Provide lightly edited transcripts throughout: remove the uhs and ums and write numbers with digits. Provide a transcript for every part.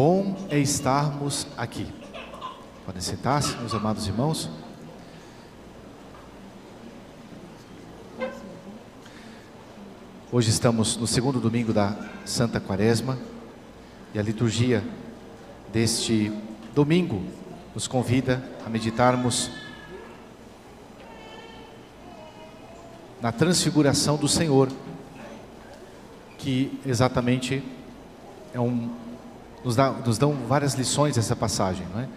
bom é estarmos aqui. Podem sentar-se, meus amados irmãos. Hoje estamos no segundo domingo da Santa Quaresma e a liturgia deste domingo nos convida a meditarmos na transfiguração do Senhor, que exatamente nos dão várias lições essa passagem, não é?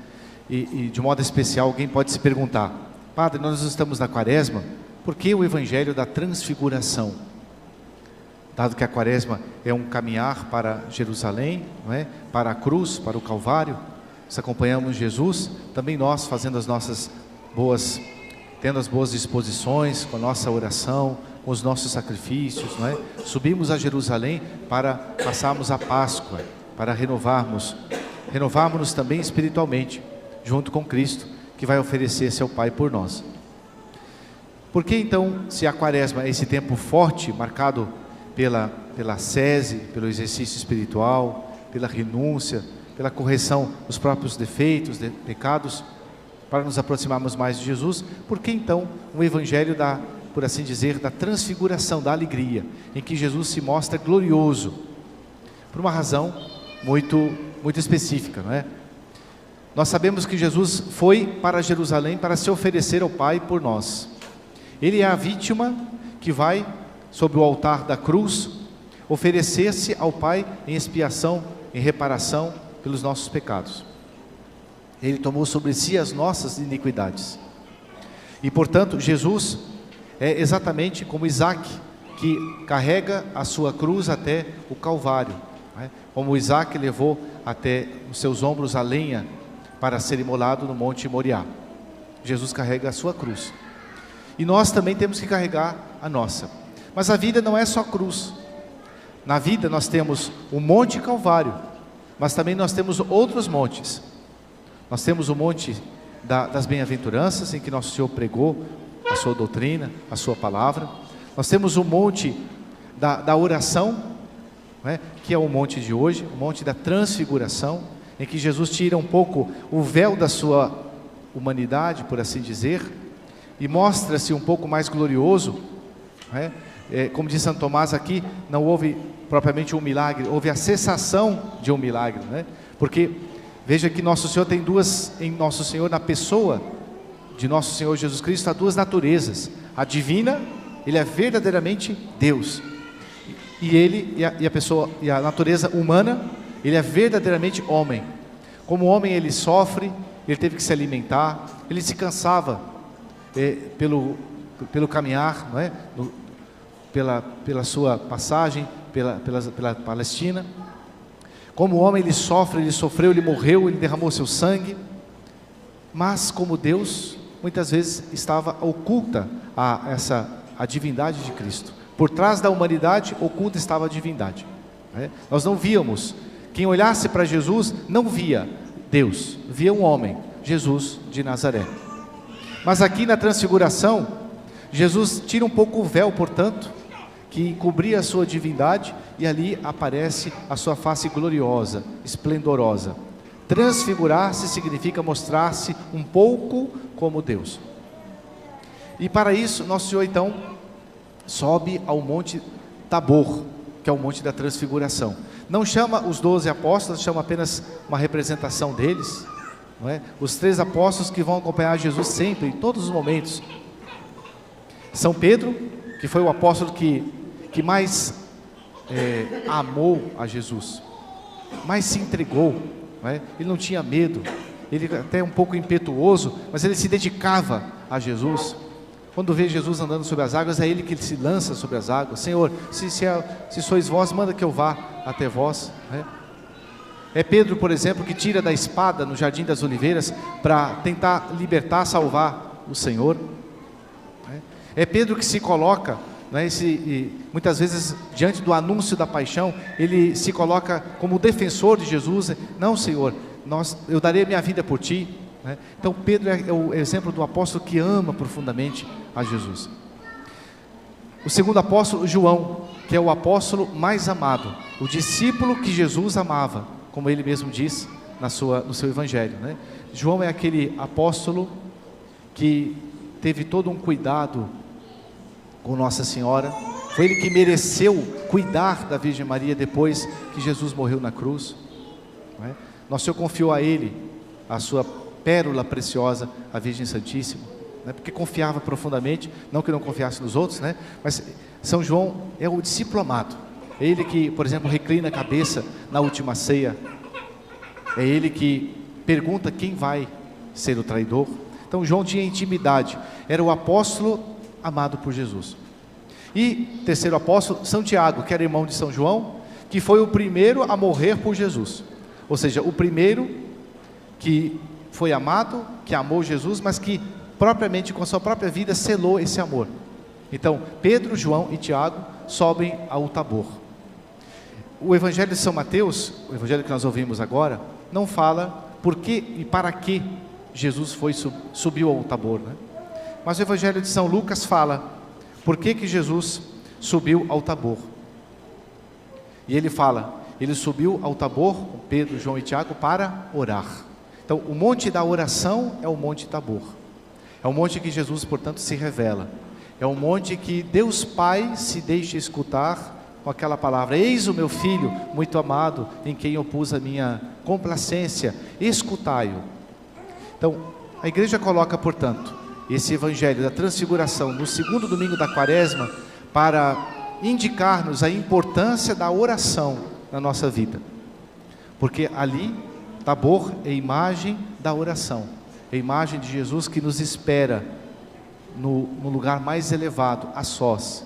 E de modo especial alguém pode se perguntar: Padre, nós estamos na Quaresma, por que o Evangelho da Transfiguração? Dado que a Quaresma é um caminhar para Jerusalém, não é? Para a cruz, para o Calvário, nós acompanhamos Jesus, também nós fazendo tendo as boas disposições, com a nossa oração, com os nossos sacrifícios, não é? Subimos a Jerusalém para passarmos a Páscoa, para renovarmos também espiritualmente, junto com Cristo, que vai oferecer-se ao Pai por nós. Por que então, se a Quaresma é esse tempo forte, marcado pela ascese, pelo exercício espiritual, pela renúncia, pela correção dos próprios defeitos, pecados, para nos aproximarmos mais de Jesus, por que então o Evangelho por assim dizer, da transfiguração, da alegria, em que Jesus se mostra glorioso? Por uma razão muito específica, não é? Nós sabemos que Jesus foi para Jerusalém para se oferecer ao Pai por nós. Ele é a vítima que vai, sobre o altar da cruz, oferecer-se ao Pai em expiação, em reparação pelos nossos pecados. Ele tomou sobre si as nossas iniquidades. E portanto, Jesus é exatamente como Isaac, que carrega a sua cruz até o Calvário, não é? Como Isaac levou até os seus ombros a lenha para ser imolado no Monte Moriá. Jesus carrega a sua cruz. E nós também temos que carregar a nossa. Mas a vida não é só cruz. Na vida nós temos o Monte Calvário, mas também nós temos outros montes. Nós temos o monte das bem-aventuranças, em que Nosso Senhor pregou a sua doutrina, a sua palavra. Nós temos o monte da oração, não é? Que é o monte de hoje, o monte da transfiguração, em que Jesus tira um pouco o véu da sua humanidade, por assim dizer, e mostra-se um pouco mais glorioso, não é? Como diz Santo Tomás aqui, não houve propriamente um milagre, houve a cessação de um milagre, não é? Porque veja que Nosso Senhor tem em Nosso Senhor, na pessoa de Nosso Senhor Jesus Cristo, há duas naturezas. A divina, Ele é verdadeiramente Deus, e a natureza humana, Ele é verdadeiramente homem. Como homem Ele sofre, Ele teve que se alimentar, Ele se cansava pelo caminhar, não é? Pela sua passagem pela Palestina. Como homem Ele sofre, Ele sofreu, Ele morreu, Ele derramou seu sangue. Mas como Deus, muitas vezes estava oculta a divindade de Cristo. Por trás da humanidade, oculta estava a divindade, né? Nós não víamos. Quem olhasse para Jesus não via Deus, via um homem, Jesus de Nazaré. Mas aqui na transfiguração, Jesus tira um pouco o véu, portanto, que cobria a sua divindade, e ali aparece a sua face gloriosa, esplendorosa. Transfigurar-se significa mostrar-se um pouco como Deus. E para isso, Nosso Senhor então sobe ao Monte Tabor, que é o Monte da Transfiguração. Não chama os 12 apóstolos, chama apenas uma representação deles, não é? Os 3 apóstolos que vão acompanhar Jesus sempre, em todos os momentos. São Pedro, que foi o apóstolo que mais amou a Jesus, mais se entregou, não é? Ele não tinha medo, ele até um pouco impetuoso, mas ele se dedicava a Jesus. Quando vê Jesus andando sobre as águas, é ele que se lança sobre as águas. Senhor, se sois vós, manda que eu vá até vós, né? É Pedro, por exemplo, que tira da espada no Jardim das Oliveiras para tentar libertar, salvar o Senhor, né? É Pedro que se coloca, né, muitas vezes diante do anúncio da paixão, ele se coloca como defensor de Jesus. Não, Senhor, eu darei minha vida por ti, né? Então Pedro é o exemplo do apóstolo que ama profundamente a Jesus. O segundo apóstolo, João, que é o apóstolo mais amado, o discípulo que Jesus amava, como ele mesmo diz no seu evangelho, né? João é aquele apóstolo que teve todo um cuidado com Nossa Senhora, foi ele que mereceu cuidar da Virgem Maria depois que Jesus morreu na cruz, não é? Nosso Senhor confiou a ele a sua pérola preciosa, a Virgem Santíssima, né? Porque confiava profundamente, não que não confiasse nos outros, né? Mas São João é o discípulo amado, é ele que, por exemplo, reclina a cabeça na última ceia, é ele que pergunta quem vai ser o traidor. Então João tinha intimidade, era o apóstolo amado por Jesus. E terceiro apóstolo, São Tiago, que era irmão de São João, que foi o primeiro a morrer por Jesus, ou seja, o primeiro que foi amado, que amou Jesus, mas que propriamente com a sua própria vida selou esse amor. Então Pedro, João e Tiago sobem ao Tabor. O Evangelho de São Mateus, o Evangelho que nós ouvimos agora, não fala por que e para que Jesus subiu ao Tabor, né? Mas o Evangelho de São Lucas fala por que Jesus subiu ao Tabor. E ele fala, ele subiu ao Tabor, com Pedro, João e Tiago, para orar. Então o monte da oração é o Monte Tabor, é o monte que Jesus, portanto, se revela, é o monte que Deus Pai se deixa escutar com aquela palavra: eis o meu filho muito amado, em quem eu pus a minha complacência, escutai-o. Então a igreja coloca, portanto, esse evangelho da transfiguração no segundo domingo da quaresma para indicar-nos a importância da oração na nossa vida, porque ali Tabor é imagem da oração, é imagem de Jesus que nos espera no lugar mais elevado, a sós.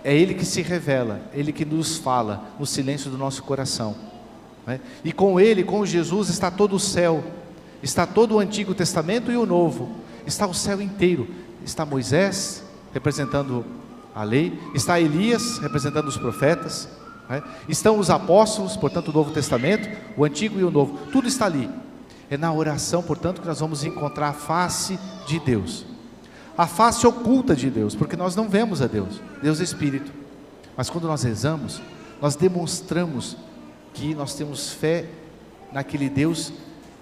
É Ele que se revela, Ele que nos fala no silêncio do nosso coração, né? E com Ele, com Jesus, está todo o céu, está todo o Antigo Testamento e o Novo, está o céu inteiro. Está Moisés representando a lei, está Elias representando os profetas, né? Estão os apóstolos, portanto o Novo Testamento, o Antigo e o Novo, tudo está ali. É na oração, portanto, que nós vamos encontrar a face de Deus, a face oculta de Deus, porque nós não vemos a Deus, Deus é Espírito, mas quando nós rezamos, nós demonstramos que nós temos fé naquele Deus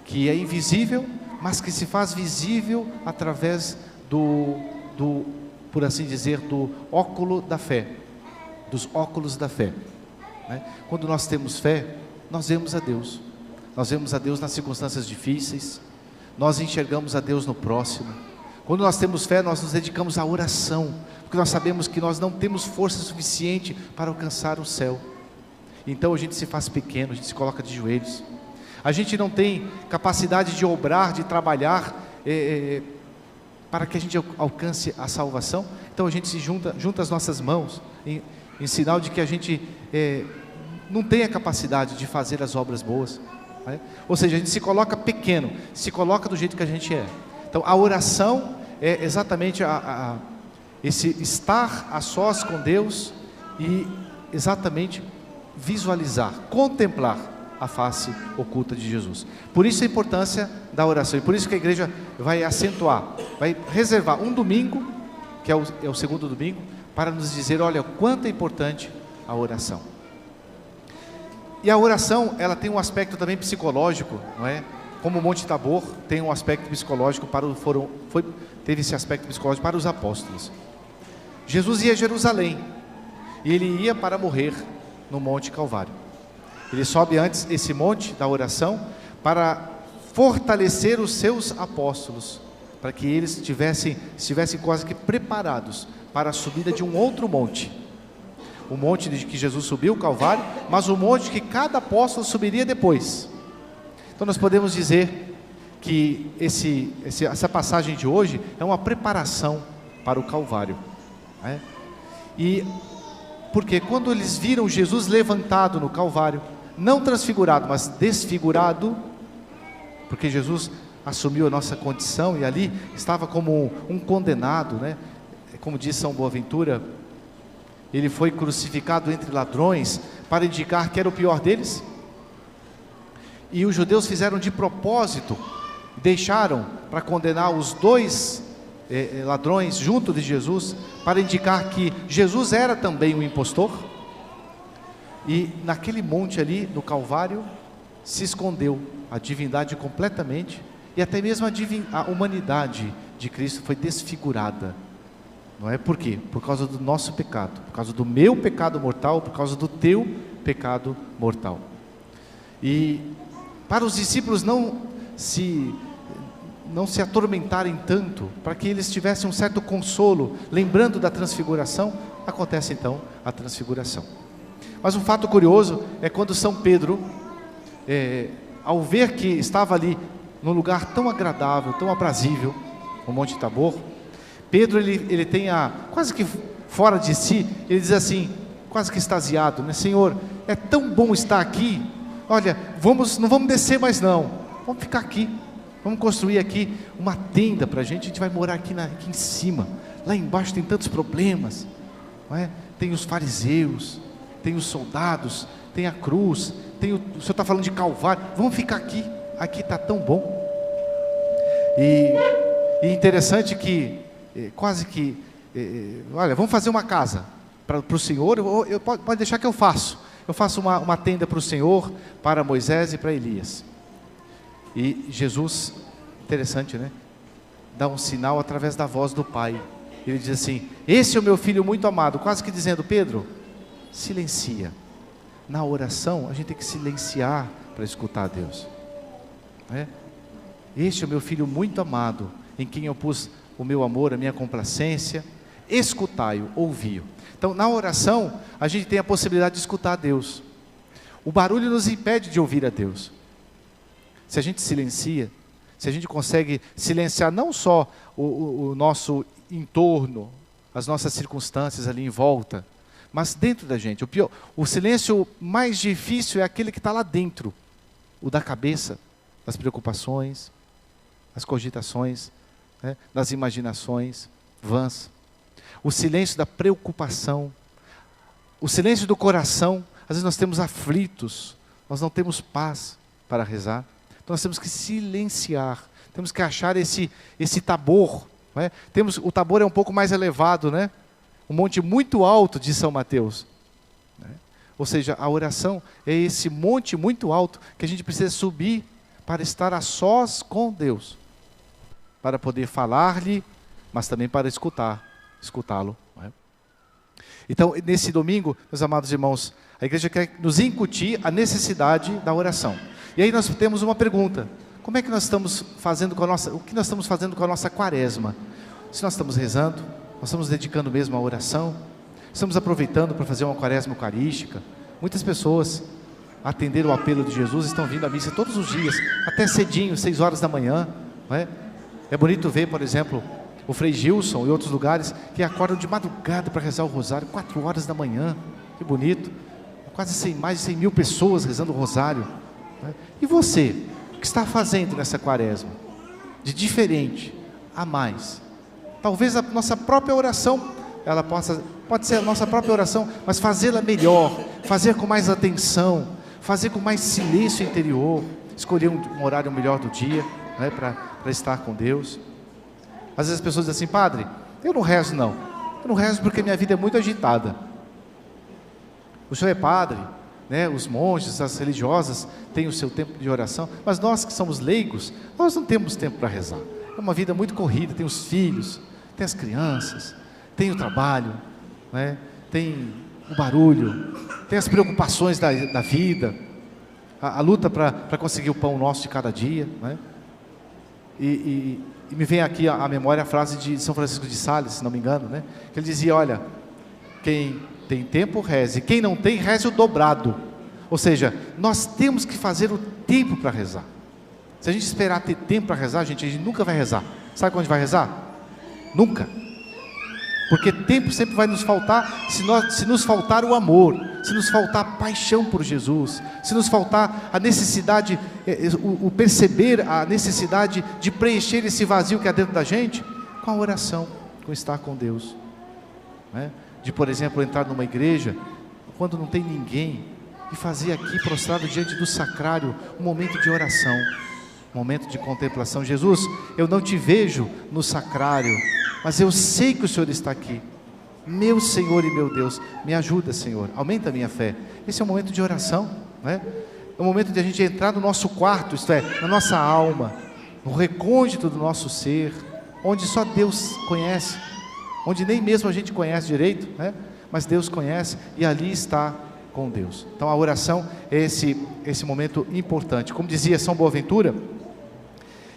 que é invisível, mas que se faz visível através por assim dizer, do óculo da fé, dos óculos da fé, né? Quando nós temos fé, nós vemos a Deus, nas circunstâncias difíceis, nós enxergamos a Deus no próximo. Quando nós temos fé, nós nos dedicamos à oração, porque nós sabemos que nós não temos força suficiente para alcançar o céu. Então a gente se faz pequeno, a gente se coloca de joelhos. A gente não tem capacidade de obrar, de trabalhar para que a gente alcance a salvação. Então a gente se junta as nossas mãos em sinal de que a gente não tem a capacidade de fazer as obras boas, né? Ou seja, a gente se coloca pequeno, se coloca do jeito que a gente é. Então a oração é exatamente esse estar a sós com Deus e exatamente visualizar, contemplar a face oculta de Jesus. Por isso a importância da oração, e por isso que a igreja vai acentuar, vai reservar um domingo, que é o segundo domingo, para nos dizer, olha, quanto é importante a oração. E a oração, ela tem um aspecto também psicológico, não é? Como o Monte Tabor tem um aspecto psicológico teve esse aspecto psicológico para os apóstolos. Jesus ia a Jerusalém, e ele ia para morrer no Monte Calvário. Ele sobe antes esse monte da oração para fortalecer os seus apóstolos, para que eles estivessem quase que preparados para a subida de um outro monte, o monte de que Jesus subiu, o Calvário, mas o monte que cada apóstolo subiria depois. Então nós podemos dizer que essa passagem de hoje é uma preparação para o Calvário, né? E porque quando eles viram Jesus levantado no Calvário, não transfigurado, mas desfigurado, porque Jesus assumiu a nossa condição e ali estava como um condenado, né? Como diz São Boaventura, ele foi crucificado entre ladrões para indicar que era o pior deles. E os judeus fizeram de propósito, deixaram para condenar os dois ladrões junto de Jesus, para indicar que Jesus era também um impostor. E naquele monte ali, no Calvário, se escondeu, a divindade completamente, e até mesmo a humanidade de Cristo foi desfigurada. Não é por quê? Por causa do nosso pecado, por causa do meu pecado mortal, por causa do teu pecado mortal. E para os discípulos não se atormentarem tanto, para que eles tivessem um certo consolo, lembrando da transfiguração, acontece então a transfiguração. Mas um fato curioso é quando São Pedro, ao ver que estava ali num lugar tão agradável, tão aprazível, o Monte Tabor, Pedro ele tem quase que fora de si, ele diz assim, quase que extasiado, né? Senhor, é tão bom estar aqui, olha, não vamos descer mais não, vamos ficar aqui, vamos construir aqui uma tenda para a gente vai morar aqui em cima, lá embaixo tem tantos problemas, não é? Tem os fariseus, tem os soldados, tem a cruz, o senhor está falando de Calvário, vamos ficar aqui está tão bom. E interessante que, quase que, olha, vamos fazer uma casa para o Senhor, pode deixar que eu faço uma tenda para o Senhor, para Moisés e para Elias. E Jesus, interessante, né? Dá um sinal através da voz do Pai, ele diz assim, esse é o meu filho muito amado, quase que dizendo, Pedro, silencia, na oração a gente tem que silenciar para escutar a Deus, este é o meu filho muito amado, em quem eu pus o meu amor, a minha complacência, escutai-o, ouvi-o. Então na oração a gente tem a possibilidade de escutar a Deus, o barulho nos impede de ouvir a Deus. Se a gente silencia, se a gente consegue silenciar não só o nosso entorno, as nossas circunstâncias ali em volta, mas dentro da gente, o silêncio mais difícil é aquele que está lá dentro, o da cabeça, das preocupações, as cogitações, das imaginações vãs, o silêncio da preocupação, o silêncio do coração. Às vezes nós temos aflitos, nós não temos paz para rezar, então nós temos que silenciar, temos que achar esse Tabor, o Tabor é um pouco mais elevado, né? Um monte muito alto de São Mateus, ou seja, a oração é esse monte muito alto que a gente precisa subir para estar a sós com Deus, para poder falar-lhe, mas também para escutá-lo. Então, nesse domingo, meus amados irmãos, a igreja quer nos incutir a necessidade da oração. E aí nós temos uma pergunta: como é que nós estamos fazendo o que nós estamos fazendo com a nossa quaresma? Se nós estamos rezando, nós estamos dedicando mesmo à oração, estamos aproveitando para fazer uma quaresma eucarística. Muitas pessoas atenderam o apelo de Jesus, estão vindo à missa todos os dias, até cedinho, 6 horas da manhã, É bonito ver, por exemplo, o Frei Gilson e outros lugares que acordam de madrugada para rezar o rosário, 4 horas da manhã, que bonito, mais de 100 mil pessoas rezando o rosário, E você, o que está fazendo nessa quaresma? De diferente a mais? Talvez a nossa própria oração, ela pode ser a nossa própria oração, mas fazê-la melhor, fazer com mais atenção, fazer com mais silêncio interior, escolher um horário melhor do dia, para estar com Deus. Às vezes as pessoas dizem assim: padre, eu não rezo não, eu não rezo porque minha vida é muito agitada. O senhor é padre, os monges, as religiosas têm o seu tempo de oração, mas nós que somos leigos, nós não temos tempo para rezar, é uma vida muito corrida, tem os filhos, tem as crianças, tem o trabalho, tem o barulho, tem as preocupações da vida, a luta para conseguir o pão nosso de cada dia, E me vem aqui à memória a frase de São Francisco de Sales, se não me engano, que ele dizia: olha, quem tem tempo reze, quem não tem, reze o dobrado. Ou seja, nós temos que fazer o tempo para rezar. Se a gente esperar ter tempo para rezar, a gente nunca vai rezar. Sabe quando a gente vai rezar? Nunca. Porque tempo sempre vai nos faltar, se nos faltar o amor, se nos faltar a paixão por Jesus, se nos faltar a necessidade, o perceber a necessidade de preencher esse vazio que há dentro da gente, com a oração, com estar com Deus. De, por exemplo, entrar numa igreja, quando não tem ninguém, e fazer aqui, prostrado diante do sacrário, um momento de oração, um momento de contemplação. Jesus, eu não te vejo no sacrário, mas eu sei que o Senhor está aqui. Meu Senhor e meu Deus, me ajuda, Senhor, aumenta a minha fé. Esse é um momento de oração, É o momento de a gente entrar no nosso quarto, isto é, na nossa alma, no recôndito do nosso ser, onde só Deus conhece, onde nem mesmo a gente conhece direito, né? Mas Deus conhece e ali está com Deus. Então a oração é esse momento importante. Como dizia São Boaventura,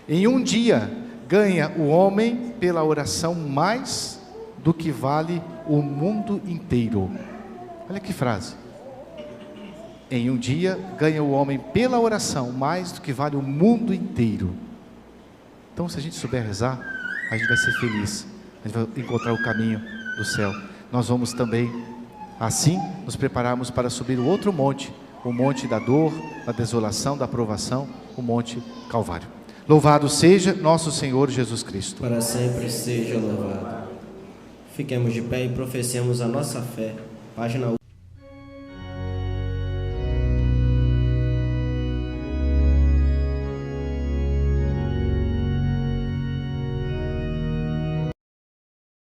em um dia ganha o homem pela oração mais do que vale o mundo inteiro. Olha que frase. Em um dia ganha o homem pela oração mais do que vale o mundo inteiro. Então, se a gente souber rezar, a gente vai ser feliz, a gente vai encontrar o caminho do céu. Nós vamos também, assim, nos prepararmos para subir o outro monte, o monte da dor, da desolação, da provação, o monte Calvário. Louvado seja nosso Senhor Jesus Cristo. Para sempre seja louvado. Fiquemos de pé e professemos a nossa fé. Página